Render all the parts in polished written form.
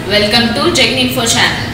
Welcome to Jagninfo channel.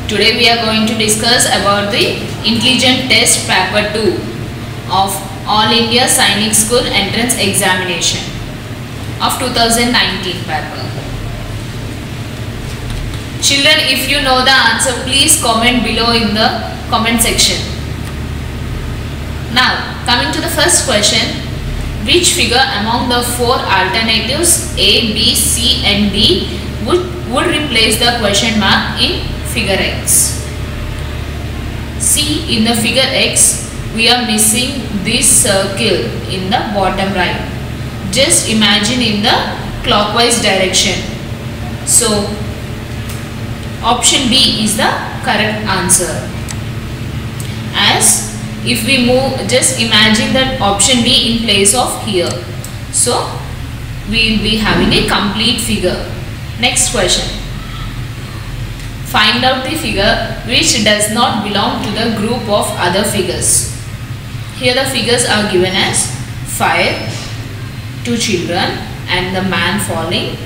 Today we are going to discuss about the Intelligent Test Paper 2 of All India Sainik School Entrance Examination of 2019 paper. Children, if you know the answer, please comment below in the comment section. Now, coming to the first question. Which figure among the four alternatives A, B, C and D would replace the question mark in figure X? See, in the figure X, we are missing this circle in the bottom right. Just imagine in the clockwise direction. So, option B is the correct answer. As if we move, just imagine that option B in place of here. So, we will be having a complete figure. Next question. Find out the figure which does not belong to the group of other figures. Here the figures are given as fire, two children and the man falling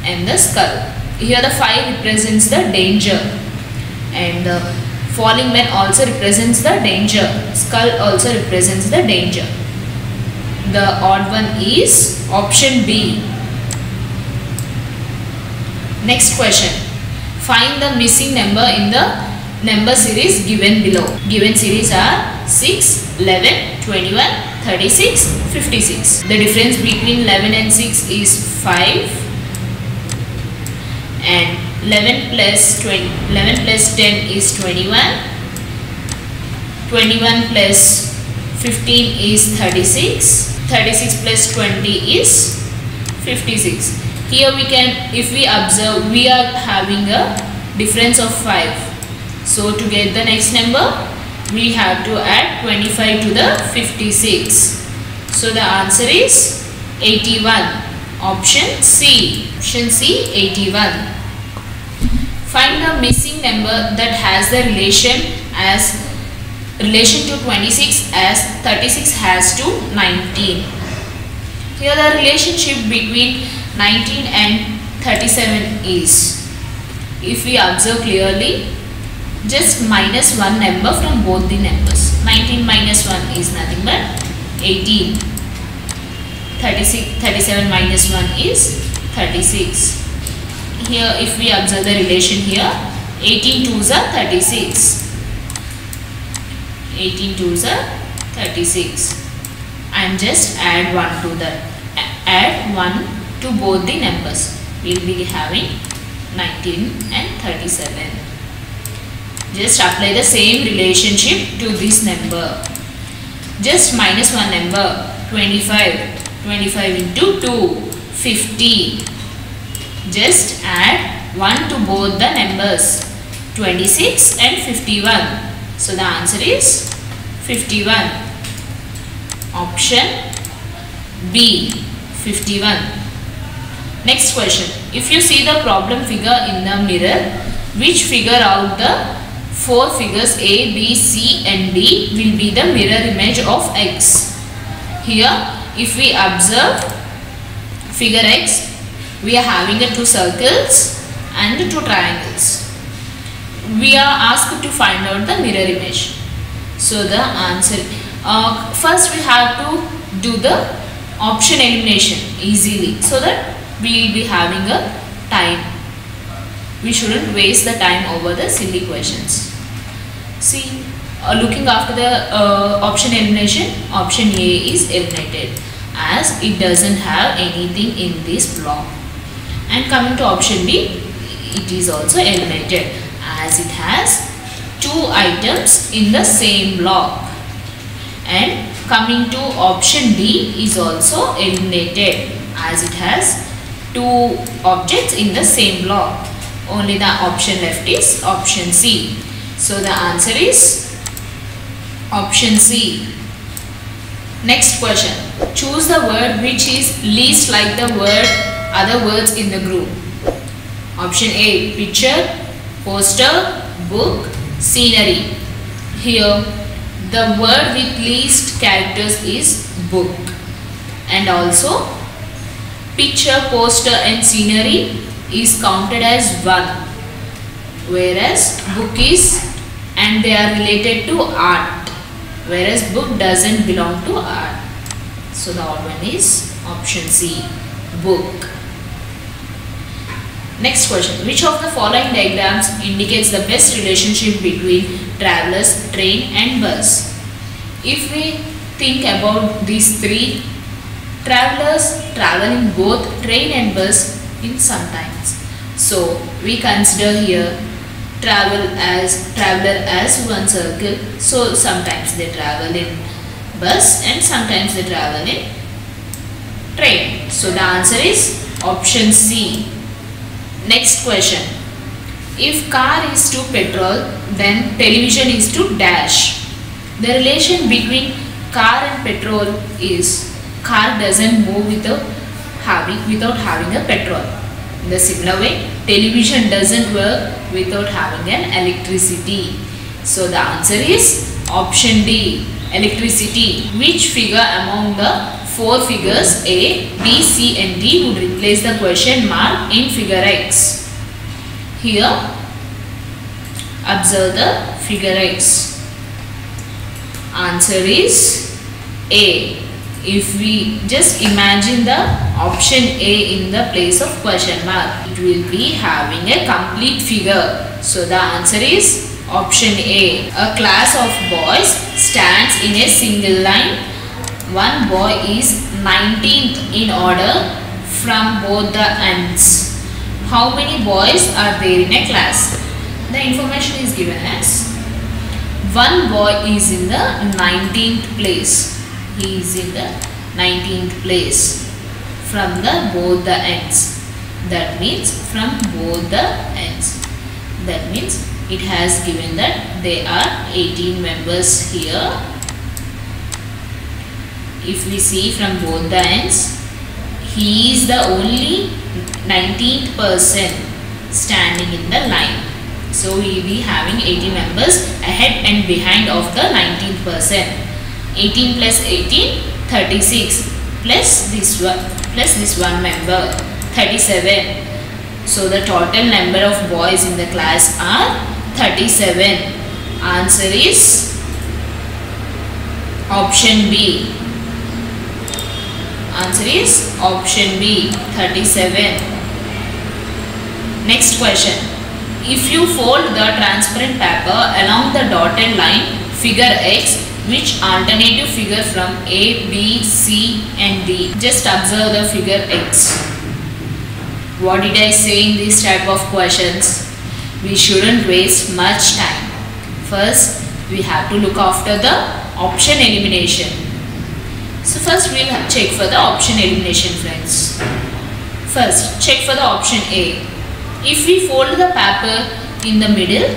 and the skull. Here the fire represents the danger and the falling man also represents the danger. Skull also represents the danger. The odd one is option B. Next question. Find the missing number in the number series given below. Given series are 6, 11, 21, 36, 56. The difference between 11 and 6 is 5. And 11 plus 10 is 21. 21 plus 15 is 36. 36 plus 20 is 56. Here we can, if we observe, we are having a difference of 5. So to get the next number, we have to add 25 to the 56. So the answer is 81. Option C. Option C, 81. Find the missing number that has the relation to 26 as 36 has to 19. Here the relationship between 19 and 37 is, if we observe clearly, just minus one number from both the numbers. 19 minus 1 is nothing but 18. 37 minus 1 is 36. Here if we observe the relation here, 18 twos are 36. 18 twos are 36. And just add 1 to that. Add 1 to both the numbers. We will be having 19 and 37. Just apply the same relationship to this number. Just minus one number, 25. 25 into 2, 50. Just add 1 to both the numbers, 26 and 51. So the answer is 51. Option B, 51. Next question. If you see the problem figure in the mirror, which figure out the four figures A, B, C and D will be the mirror image of X? Here, if we observe figure X, we are having two circles and two triangles. We are asked to find out the mirror image. So the answer, first we have to do the option elimination easily, so that we will be having a time. We shouldn't waste the time over the silly questions. See, looking after the option elimination, option A is eliminated as it doesn't have anything in this block. And coming to option B, it is also eliminated as it has two items in the same block. And coming to option D is also eliminated as it has two objects in the same block. Only the option left is option C. So the answer is option C. Next question. Choose the word which is least like the other words in the group. Option A, picture, poster, book, scenery. Here the word with least characters is book, and also picture, poster and scenery is counted as 1, whereas book is, and they are related to art, whereas book doesn't belong to art. So the odd one is option C, book. Next question. Which of the following diagrams indicates the best relationship between travelers, train and bus? If we think about these three, travelers travel in both train and bus in sometimes. So we consider here traveler as one circle. So sometimes they travel in bus and sometimes they travel in train. So the answer is option C. Next question. If car is to petrol, then television is to dash. The relation between car and petrol is car doesn't move without having a petrol. In the similar way, television doesn't work without having an electricity. So the answer is option D, electricity. Which figure among the 4 figures A, B, C and D would replace the question mark in figure X? Here, observe the figure X. Answer is A. If we just imagine the option A in the place of question mark, it will be having a complete figure. So the answer is option A. A class of boys stands in a single line. One boy is 19th in order from both the ends. How many boys are there in a class? The information is given as one boy is in the 19th place. He is in the 19th place from both the ends. That means from both the ends. That means it has given that there are 18 members here. If we see from both the ends, he is the only 19th person standing in the line. So we will be having 18 members ahead and behind of the 19th person. 18 plus 18, 36 plus this one member, 37. So the total number of boys in the class are 37. Answer is option B. Answer is option B, 37. Next question. If you fold the transparent paper along the dotted line, figure X, which alternative figure from A, B, C and D? Just observe the figure X. What did I say in this type of questions? We shouldn't waste much time. First, we have to look after the option elimination. So first we will check for the option elimination, friends. First, check for the option A. If we fold the paper in the middle,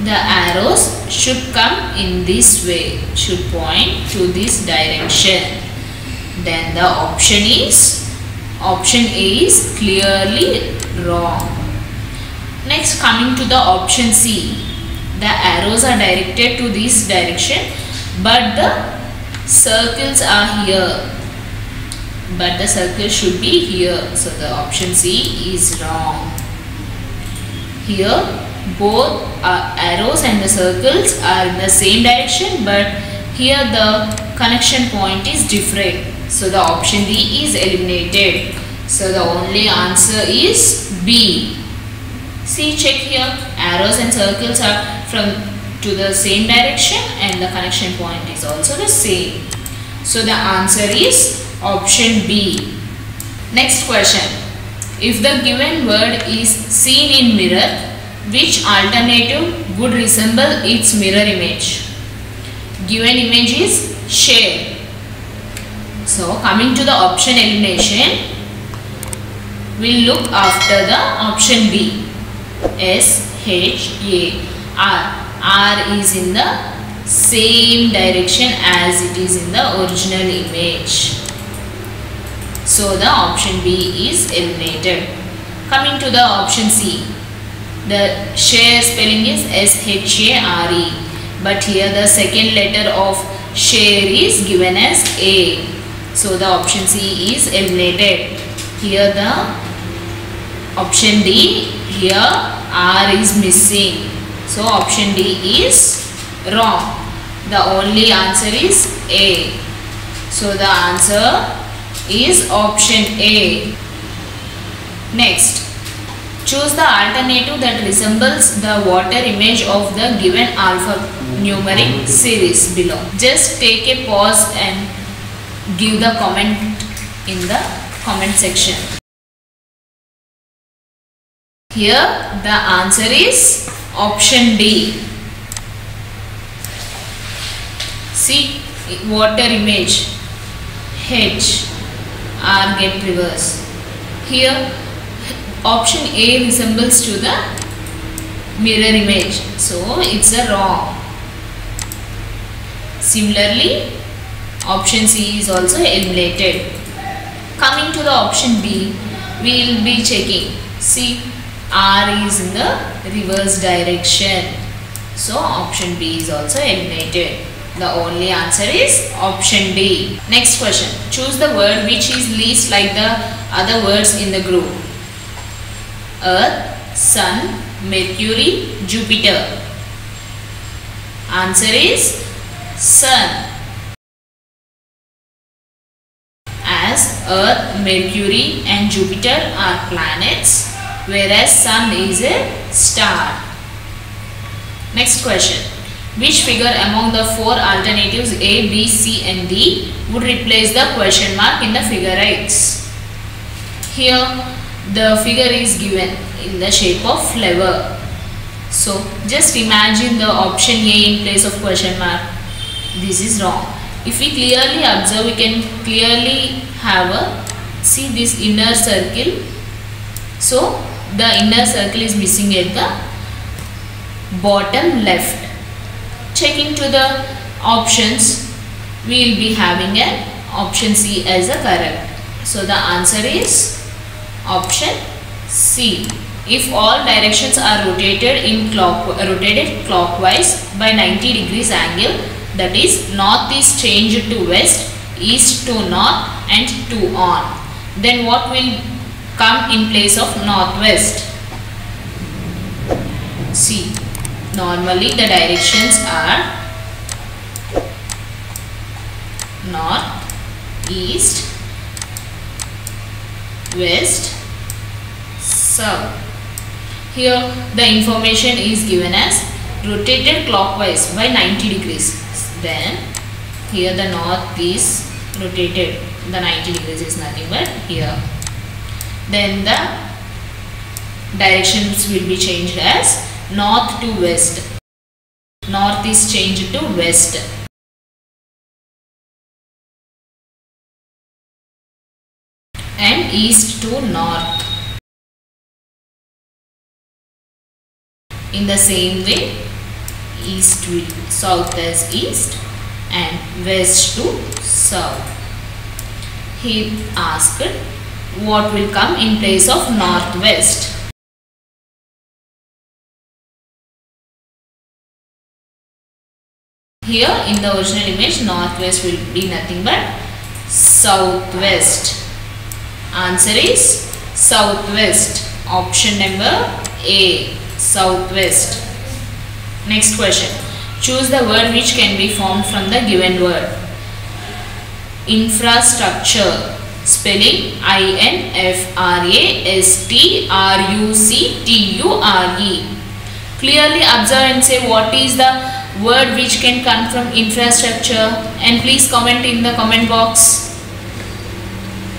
the arrows should come in this way, should point to this direction. Then the option A is clearly wrong. Next, coming to the option C, the arrows are directed to this direction, but the circles are here. But the circle should be here. So the option C is wrong. Here both arrows and the circles are in the same direction, but here the connection point is different. So the option D is eliminated. So the only answer is B. See, check here, arrows and circles are to the same direction and the connection point is also the same. So the answer is option B. Next question. If the given word is seen in mirror, which alternative would resemble its mirror image? Given image is share. So coming to the option elimination, we'll look after the option B. S, H, A, R. R is in the same direction as it is in the original image. So the option B is eliminated. Coming to the option C. The share spelling is S-H-A-R-E. But here the second letter of share is given as A. So the option C is eliminated. Here the Option D, here R is missing. So option D is wrong. The only answer is A. So the answer is option A. Next, choose the alternative that resembles the water image of the given alphanumeric series below. Just take a pause and give the comment in the comment section. Here the answer is option D. See, water image H, R get reverse. Here option A resembles to the mirror image, so it's a wrong. Similarly, option C is also eliminated. Coming to the option B, we will be checking. See, R is in the reverse direction, so option B is also eliminated. The only answer is option D. Next question. Choose the word which is least like the other words in the group. Earth, Sun, Mercury, Jupiter. Answer is Sun. As Earth, Mercury and Jupiter are planets, whereas Sun is a star. Next question. Which figure among the four alternatives A, B, C and D would replace the question mark in the figure X? Here the figure is given in the shape of flower. So just imagine the option A in place of question mark. This is wrong. If we clearly observe, we can clearly have a, see this inner circle. So the inner circle is missing at the bottom left. Checking to the options, we will be having an option C as a correct. So the answer is option C. If all directions are rotated clockwise by 90 degrees angle, that is north is changed to west, east to north and to on, then what will come in place of northwest? See, normally the directions are north, east, west, south. Here the information is given as rotated clockwise by 90 degrees. Then here the north is rotated, the 90 degrees is nothing but here. Then the directions will be changed as north to west. North is changed to west. And east to north. In the same way, east will south as east and west to south. He asked what will come in place of northwest. Here in the original image, northwest will be nothing but southwest. Answer is southwest. Option number A, southwest. Next question. Choose the word which can be formed from the given word. Infrastructure. Spelling INFRASTRUCTURE. Clearly observe and say what is the word which can come from infrastructure, and please comment in the comment box.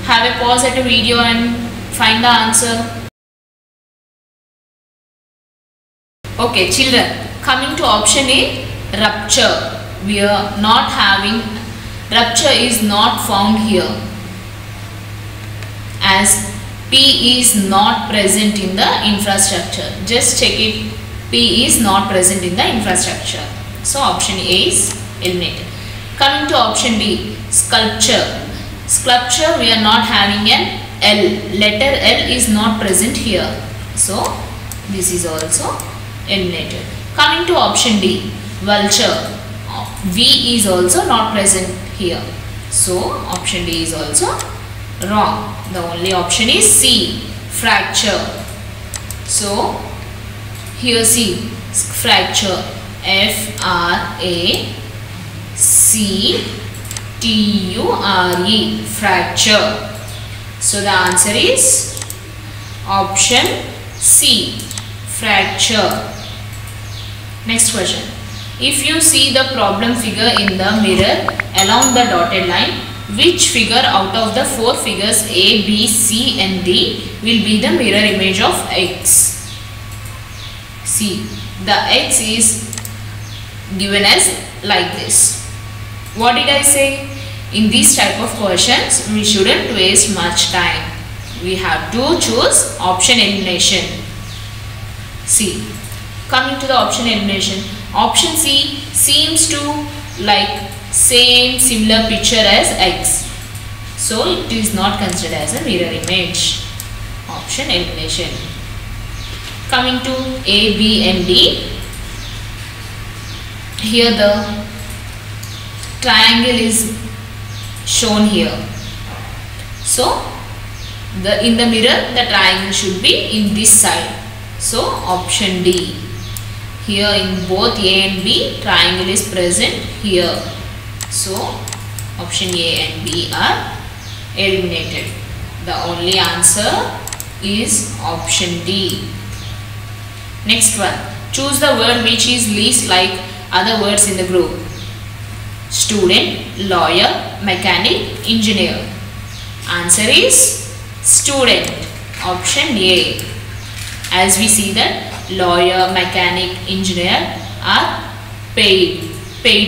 Have a pause at the video and find the answer. Okay children, coming to option A, rupture. We are not having, rupture is not found here as P is not present in the infrastructure. Just check it, P is not present in the infrastructure. So option A is eliminated. Coming to option B, sculpture. Sculpture, we are not having an L. Letter L is not present here. So this is also eliminated. Coming to option D, vulture. V is also not present here. So option D is also wrong. The only option is C, fracture. So here see, fracture, F-R-A-C-T-U-R-E, fracture. So the answer is option C, fracture. Next question. If you see the problem figure in the mirror along the dotted line, which figure out of the 4 figures A, B, C and D will be the mirror image of X? See, the X is given as like this. What did I say? In these type of questions, we shouldn't waste much time. We have to choose option elimination. See, coming to the option elimination, option C seems to like similar picture as X. So it is not considered as a mirror image. Option elimination. Coming to A, B and D. Here the triangle is shown here. So in the mirror the triangle should be in this side. So option D. Here in both A and B, triangle is present here. So option A and B are eliminated. The only answer is option D. Next one. Choose the word which is least like other words in the group. Student, lawyer, mechanic, engineer. Answer is student. Option A. As we see that lawyer, mechanic, engineer are paid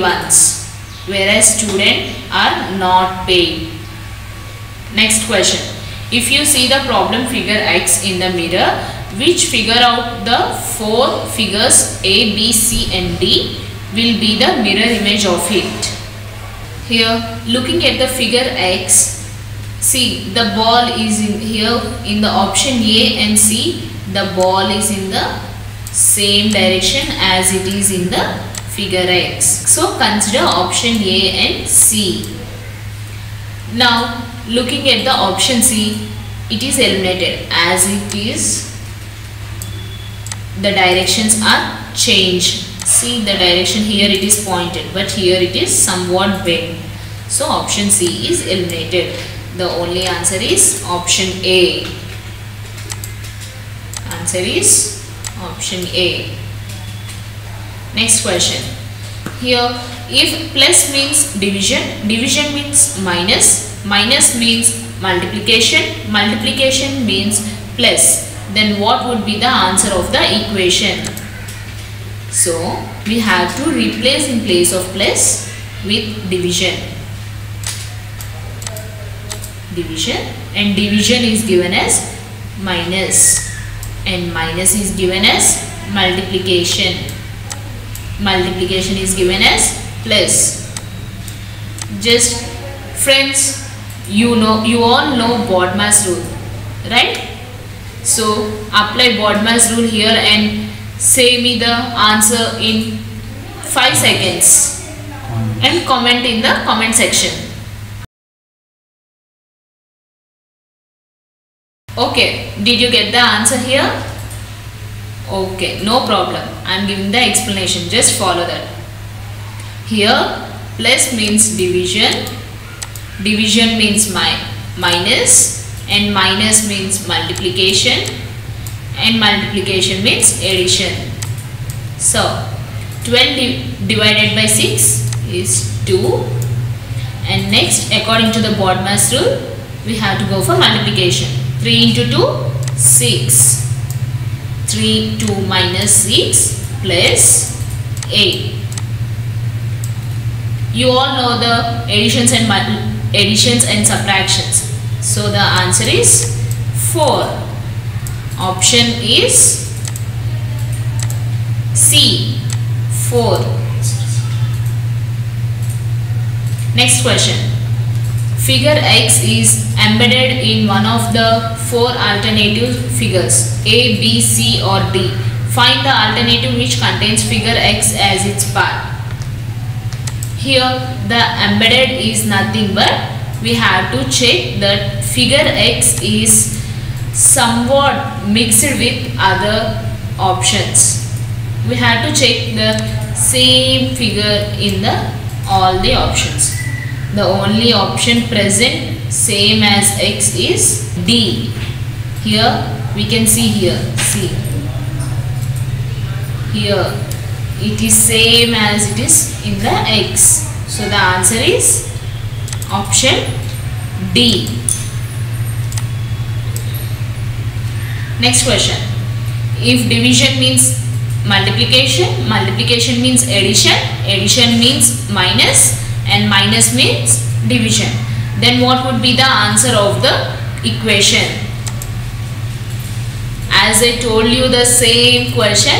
ones, whereas student are not paid. Next question. If you see the problem figure X in the mirror, which figure out the 4 figures A, B, C and D will be the mirror image of it? Here, looking at the figure X, see the ball is in here in the option A and C. The ball is in the same direction as it is in the figure X. So consider option A and C. Now looking at the option C, it is eliminated as it is the directions are changed. See the direction here it is pointed, but here it is somewhat bent. So option C is eliminated. The only answer is option A. Answer is option A. Next question. Here, if plus means division, division means minus, minus means multiplication, multiplication means plus, then what would be the answer of the equation? So, we have to replace in place of plus with division. Division, and division is given as minus and minus is given as multiplication. Multiplication is given as plus. Just friends, you all know BODMAS rule, right? So apply BODMAS rule here and say me the answer in 5 seconds and comment in the comment section. Okay, did you get the answer here? Okay, no problem. I am giving the explanation. Just follow that. Here, plus means division, division means minus, and minus means multiplication, and multiplication means addition. So, 12 divided by 6 is 2, and next according to the BODMAS rule, we have to go for multiplication. 3 into 2, 6. 3, 2 minus 6 plus 8. You all know the additions and subtractions. So the answer is 4. Option is C, 4. Next question. Figure X is embedded in one of the 4 alternative figures A, B, C or D. Find the alternative which contains figure X as its part. Here the embedded is nothing but we have to check that figure X is somewhat mixed with other options. We have to check the same figure in all the options. The only option present same as X is D. Here we can see here. See. Here it is same as it is in the X. So the answer is option D. Next question. If division means multiplication, multiplication means addition, addition means minus, and minus means division, then what would be the answer of the equation? As I told you the same question,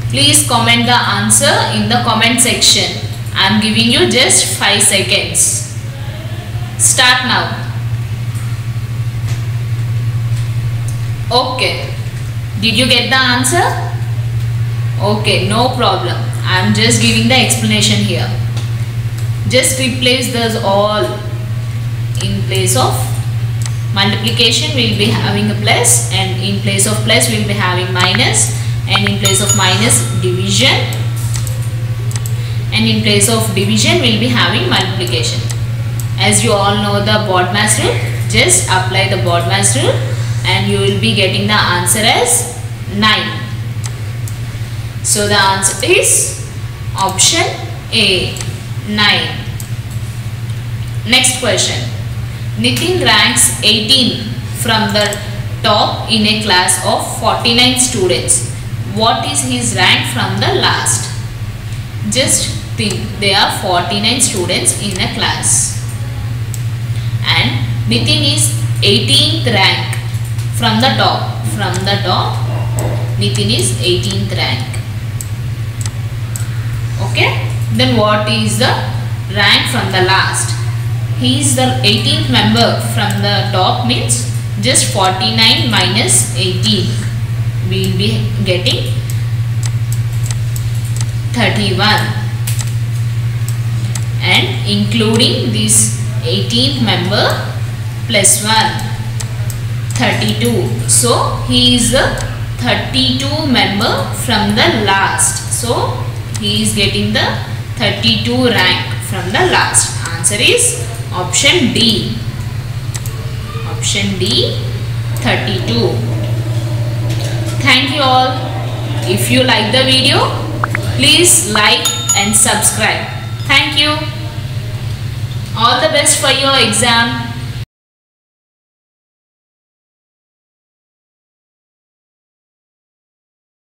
please comment the answer in the comment section. I am giving you just 5 seconds. Start now. Okay. Did you get the answer? Okay, no problem. I am just giving the explanation here. Just replace those all. In place of multiplication we will be having a plus, and in place of plus we will be having minus, and in place of minus division, and in place of division we will be having multiplication. As you all know the BODMAS rule, just apply the BODMAS rule and you will be getting the answer as 9. So the answer is option A, 9. Next question. Nitin ranks 18 from the top in a class of 49 students. What is his rank from the last? Just think, there are 49 students in a class and Nitin is 18th rank from the top. From the top, Nitin is 18th rank. Okay, then what is the rank from the last? He is the 18th member from the top, means just 49 minus 18. We will be getting 31, and including this 18th member plus 1, 32. So he is the 32 member from the last. So he is getting the 32 rank from the last. Answer is option D. Option D, 32. Thank you all. If you like the video, please like and subscribe. Thank you. All the best for your exam.